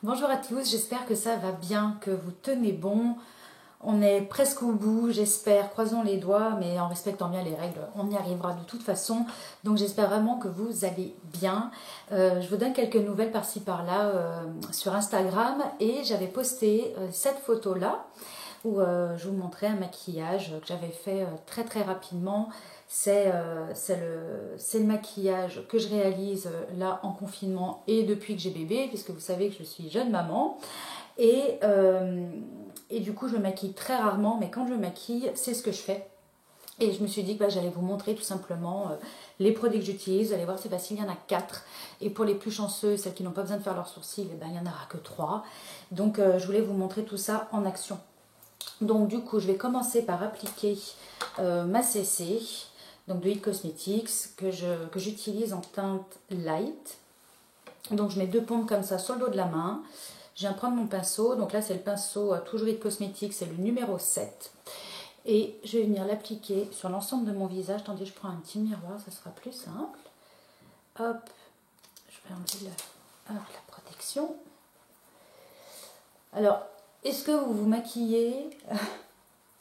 Bonjour à tous, j'espère que ça va bien, que vous tenez bon. On est presque au bout, j'espère, croisons les doigts, mais en respectant bien les règles, on y arrivera de toute façon. Donc j'espère vraiment que vous allez bien. Je vous donne quelques nouvelles par-ci par-là sur Instagram et j'avais posté cette photo-là où je vous montrais un maquillage que j'avais fait très très rapidement. C'est le maquillage que je réalise là en confinement et depuis que j'ai bébé, puisque vous savez que je suis jeune maman. Et du coup, je me maquille très rarement, mais quand je me maquille, c'est ce que je fais. Et je me suis dit que j'allais vous montrer tout simplement les produits que j'utilise. Vous allez voir, c'est facile, il y en a 4. Et pour les plus chanceux, celles qui n'ont pas besoin de faire leurs sourcils, il n'y en aura que 3. Donc, je voulais vous montrer tout ça en action. Donc, du coup, je vais commencer par appliquer ma CC, donc de It Cosmetics, que j'utilise en teinte light. Donc, je mets 2 pompes comme ça sur le dos de la main. Je viens prendre mon pinceau, donc là c'est le pinceau toujours It Cosmetics, c'est le numéro 7. Et je vais venir l'appliquer sur l'ensemble de mon visage, tandis que je prends un petit miroir, ça sera plus simple. Hop, je vais enlever la protection. Alors, est-ce que vous vous maquillez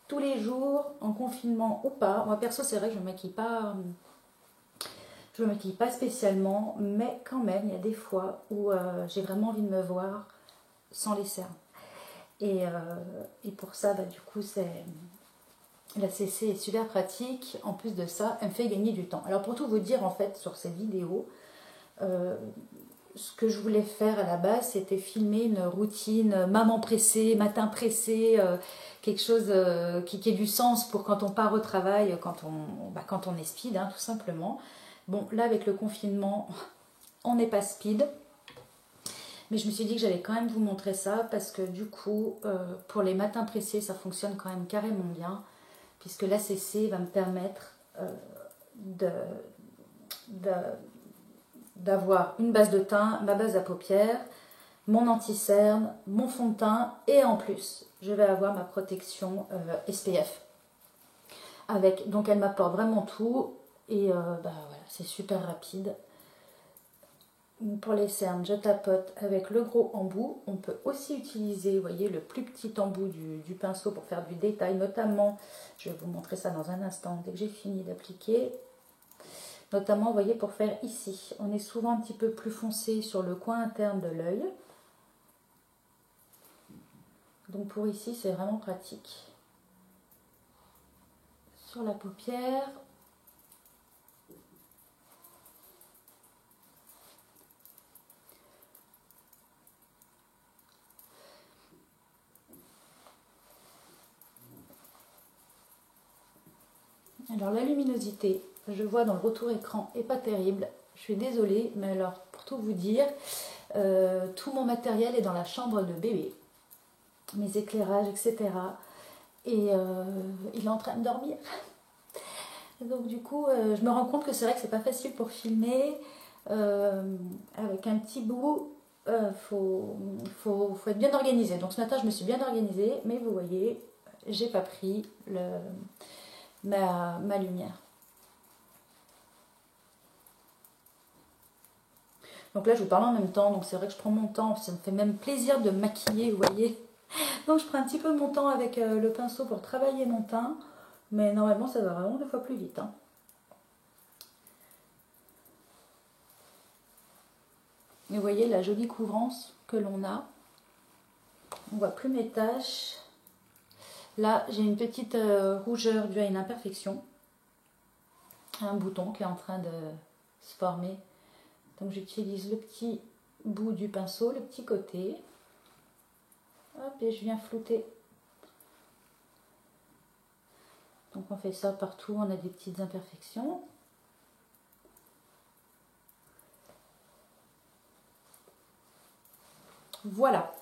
tous les jours, en confinement ou pas? Moi perso, c'est vrai que je ne me maquille pas... Je ne me maquille pas spécialement, mais quand même, il y a des fois où j'ai vraiment envie de me voir sans les cernes. Et pour ça, du coup, la CC est super pratique. En plus de ça, elle me fait gagner du temps. Alors pour tout vous dire, en fait, sur cette vidéo, ce que je voulais faire à la base, c'était filmer une routine maman pressée, matin pressé, quelque chose qui ait du sens pour quand on part au travail, quand on est speed, hein, tout simplement. Bon, là, avec le confinement, on n'est pas speed. Mais je me suis dit que j'allais quand même vous montrer ça parce que du coup, pour les matins pressés, ça fonctionne quand même carrément bien. Puisque l'ACC va me permettre d'avoir une base de teint, ma base à paupières, mon anti-cerne, mon fond de teint et en plus, je vais avoir ma protection SPF. Donc elle m'apporte vraiment tout et voilà, c'est super rapide. Pour les cernes, je tapote avec le gros embout. On peut aussi utiliser, vous voyez, le plus petit embout du pinceau pour faire du détail, notamment, je vais vous montrer ça dans un instant, dès que j'ai fini d'appliquer. Notamment, vous voyez, pour faire ici. On est souvent un petit peu plus foncé sur le coin interne de l'œil. Donc pour ici, c'est vraiment pratique. Sur la paupière. Alors la luminosité, je vois dans le retour écran, est pas terrible. Je suis désolée, mais alors pour tout vous dire, tout mon matériel est dans la chambre de bébé. Mes éclairages, etc. Et il est en train de dormir. Donc du coup, je me rends compte que c'est vrai que c'est pas facile pour filmer. Avec un petit bout, faut être bien organisé. Donc ce matin, je me suis bien organisée, mais vous voyez, j'ai pas pris ma lumière. Donc là, je vous parle en même temps, donc c'est vrai que je prends mon temps. Ça me fait même plaisir de me maquiller, vous voyez. Donc je prends un petit peu mon temps avec le pinceau pour travailler mon teint. Mais normalement, ça va vraiment 2 fois plus vite. Hein. Et vous voyez la jolie couvrance que l'on a. On ne voit plus mes taches. Là, j'ai une petite rougeur due à une imperfection. Un bouton qui est en train de se former. Donc j'utilise le petit bout du pinceau, le petit côté. Hop, et je viens flouter. Donc on fait ça partout, on a des petites imperfections. Voilà.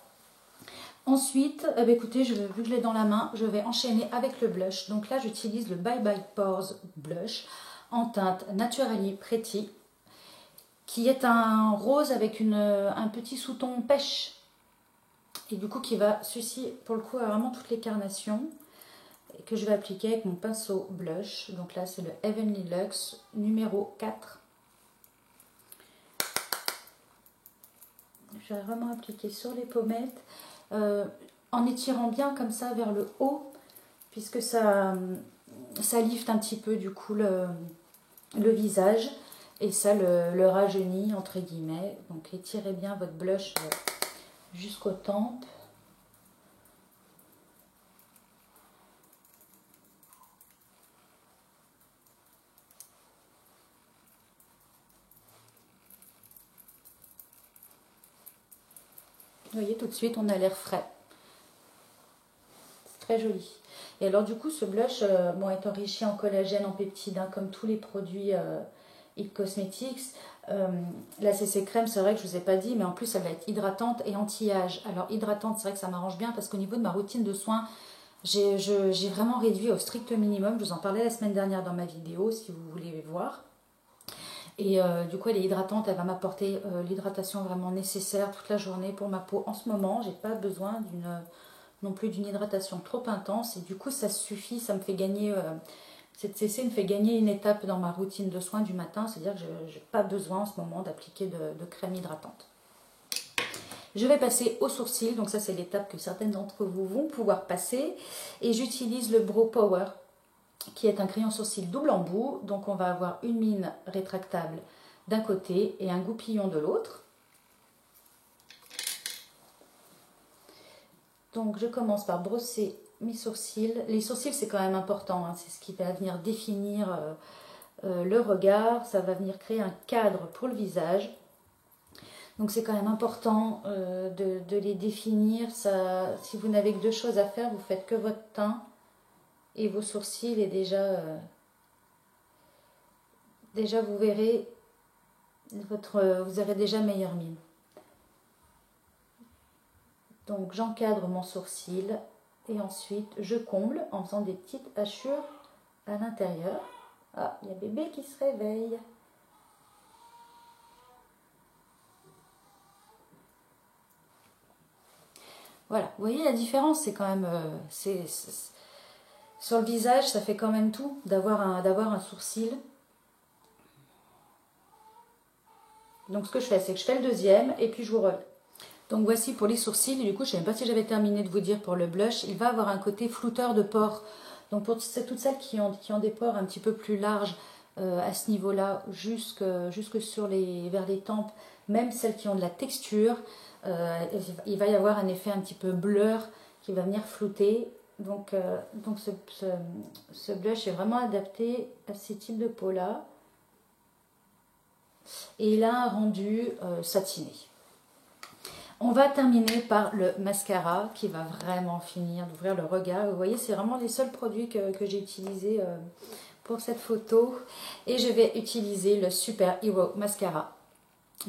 Ensuite, écoutez, vu que je l'ai dans la main, je vais enchaîner avec le blush. Donc là, j'utilise le Bye Bye Pores Blush en teinte Naturally Pretty, qui est un rose avec un petit sous-ton pêche. Et du coup, qui va susciter pour le coup vraiment toutes les carnations. Et que je vais appliquer avec mon pinceau blush. Donc là, c'est le Heavenly Luxe numéro 4. Je vais vraiment appliquer sur les pommettes en étirant bien comme ça vers le haut, puisque ça lifte un petit peu du coup le visage et ça le rajeunit entre guillemets. Donc étirez bien votre blush jusqu'aux tempes. Vous voyez, tout de suite on a l'air frais. C'est très joli. Et alors du coup ce blush bon, est enrichi en collagène, en peptides, hein, comme tous les produits It Cosmetics. La CC crème, c'est vrai que je ne vous ai pas dit, mais en plus elle va être hydratante et anti-âge. Alors hydratante, c'est vrai que ça m'arrange bien parce qu'au niveau de ma routine de soins, j'ai vraiment réduit au strict minimum. Je vous en parlais la semaine dernière dans ma vidéo si vous voulez voir. Et du coup elle est hydratante, elle va m'apporter l'hydratation vraiment nécessaire toute la journée pour ma peau. En ce moment, j'ai pas besoin non plus d'une hydratation trop intense et du coup ça suffit, ça me fait gagner... Cette CC me fait gagner une étape dans ma routine de soins du matin, c'est-à-dire que je n'ai pas besoin en ce moment d'appliquer de crème hydratante. Je vais passer aux sourcils, donc ça c'est l'étape que certaines d'entre vous vont pouvoir passer. Et j'utilise le Brow Power, qui est un crayon sourcil double embout. Donc on va avoir une mine rétractable d'un côté et un goupillon de l'autre. Donc je commence par brosser mes sourcils. Les sourcils c'est quand même important, hein. C'est ce qui va venir définir le regard, ça va venir créer un cadre pour le visage. Donc c'est quand même important de les définir. Ça, si vous n'avez que deux choses à faire, vous faites que votre teint et vos sourcils et déjà vous verrez vous aurez déjà meilleure mine. Donc j'encadre mon sourcil et ensuite je comble en faisant des petites hachures à l'intérieur. Ah, il y a bébé qui se réveille. Voilà, vous voyez la différence, c'est quand même... sur le visage, ça fait quand même tout d'avoir un sourcil. Donc ce que je fais, c'est que je fais le deuxième et puis je vous relève. Donc voici pour les sourcils. Et du coup, je ne sais même pas si j'avais terminé de vous dire pour le blush. Il va avoir un côté flouteur de pores. Donc pour toutes celles qui ont des pores un petit peu plus larges à ce niveau-là, jusque vers les tempes, même celles qui ont de la texture, il va y avoir un effet un petit peu blur qui va venir flouter. Donc ce blush est vraiment adapté à ces types de peau-là. Et il a un rendu satiné. On va terminer par le mascara qui va vraiment finir d'ouvrir le regard. Vous voyez, c'est vraiment les seuls produits que j'ai utilisés pour cette photo. Et je vais utiliser le Super Hero Mascara.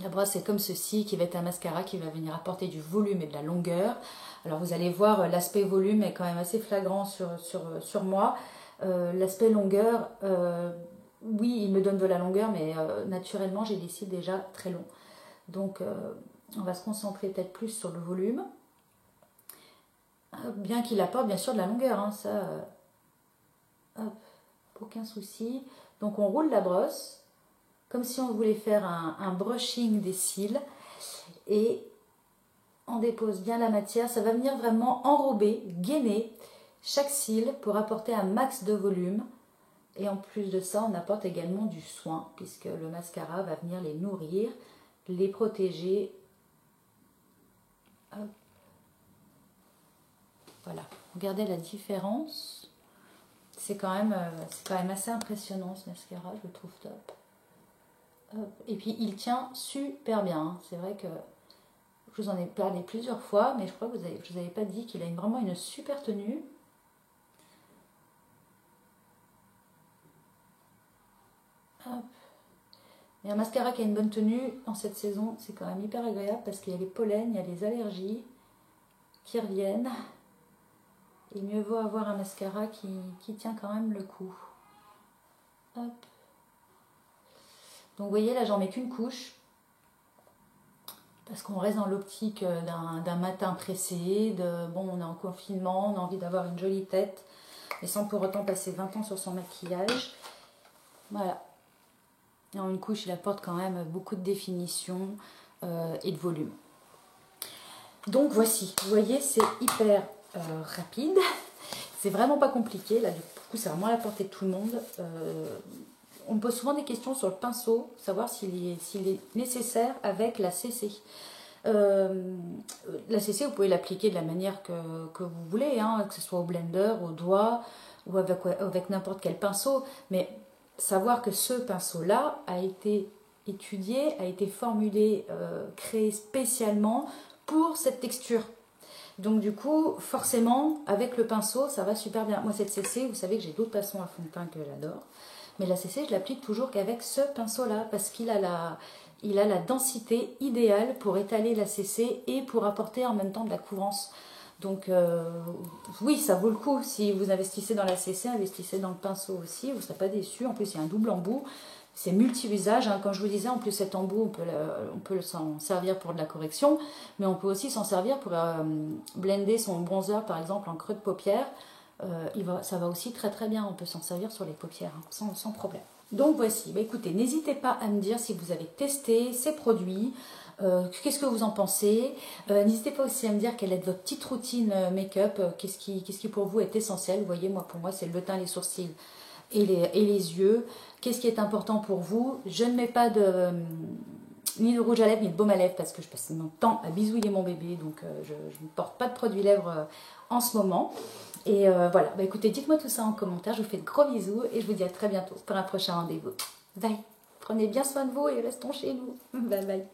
La brosse est comme ceci, qui va être un mascara qui va venir apporter du volume et de la longueur. Alors vous allez voir, l'aspect volume est quand même assez flagrant sur moi. L'aspect longueur, oui, il me donne de la longueur, mais naturellement, j'ai des cils déjà très longs. Donc, on va se concentrer peut-être plus sur le volume. Bien qu'il apporte bien sûr de la longueur, hein, ça, hop, aucun souci. Donc, on roule la brosse, comme si on voulait faire un brushing des cils. Et on dépose bien la matière. Ça va venir vraiment enrober, gainer chaque cil pour apporter un max de volume. Et en plus de ça, on apporte également du soin, puisque le mascara va venir les nourrir, les protéger. Hop. Voilà, regardez la différence. C'est quand même assez impressionnant ce mascara, je le trouve top. Hop. Et puis il tient super bien, hein. C'est vrai que je vous en ai parlé plusieurs fois, mais je crois que je ne vous avais pas dit qu'il a vraiment une super tenue. Hop. Et un mascara qui a une bonne tenue en cette saison, c'est quand même hyper agréable parce qu'il y a les pollens, il y a les allergies qui reviennent. Et mieux vaut avoir un mascara qui tient quand même le coup. Hop. Donc vous voyez, là j'en mets qu'une couche. Parce qu'on reste dans l'optique d'un matin pressé, bon, on est en confinement, on a envie d'avoir une jolie tête, mais sans pour autant passer 20 ans sur son maquillage. Voilà. Et en une couche, il apporte quand même beaucoup de définition et de volume. Donc voici, vous voyez, c'est hyper rapide. C'est vraiment pas compliqué. Là, du coup, c'est vraiment à la portée de tout le monde. On me pose souvent des questions sur le pinceau, savoir s'il est nécessaire avec la CC. La CC, vous pouvez l'appliquer de la manière que vous voulez, hein, que ce soit au blender, au doigt ou avec n'importe quel pinceau. Mais savoir que ce pinceau-là a été étudié, a été formulé, créé spécialement pour cette texture. Donc du coup, forcément, avec le pinceau, ça va super bien. Moi, cette CC, vous savez que j'ai d'autres pinceaux à fond de teint que j'adore. Mais la CC, je l'applique toujours qu'avec ce pinceau-là, parce qu'il a la densité idéale pour étaler la CC et pour apporter en même temps de la couvrance. Donc oui, ça vaut le coup. Si vous investissez dans la CC, investissez dans le pinceau aussi. Vous ne serez pas déçus. En plus, il y a un double embout. C'est multi-usage, hein. Comme je vous disais, en plus cet embout, on peut s'en servir pour de la correction, mais on peut aussi s'en servir pour blender son bronzer, par exemple, en creux de paupière. Ça va aussi très très bien, on peut s'en servir sur les paupières, hein, sans problème. Donc voici, bah, écoutez, n'hésitez pas à me dire si vous avez testé ces produits, qu'est-ce que vous en pensez. N'hésitez pas aussi à me dire quelle est votre petite routine make-up, qu'est-ce qui pour vous est essentiel. Vous voyez, pour moi c'est le teint, les sourcils et les yeux. Qu'est-ce qui est important pour vous? Je ne mets pas ni de rouge à lèvres ni de baume à lèvres parce que je passe mon temps à bisouiller mon bébé, donc je ne porte pas de produit lèvres en ce moment. Et voilà, bah, écoutez, dites-moi tout ça en commentaire, je vous fais de gros bisous et je vous dis à très bientôt pour un prochain rendez-vous. Bye. Prenez bien soin de vous et restons chez nous. Bye bye.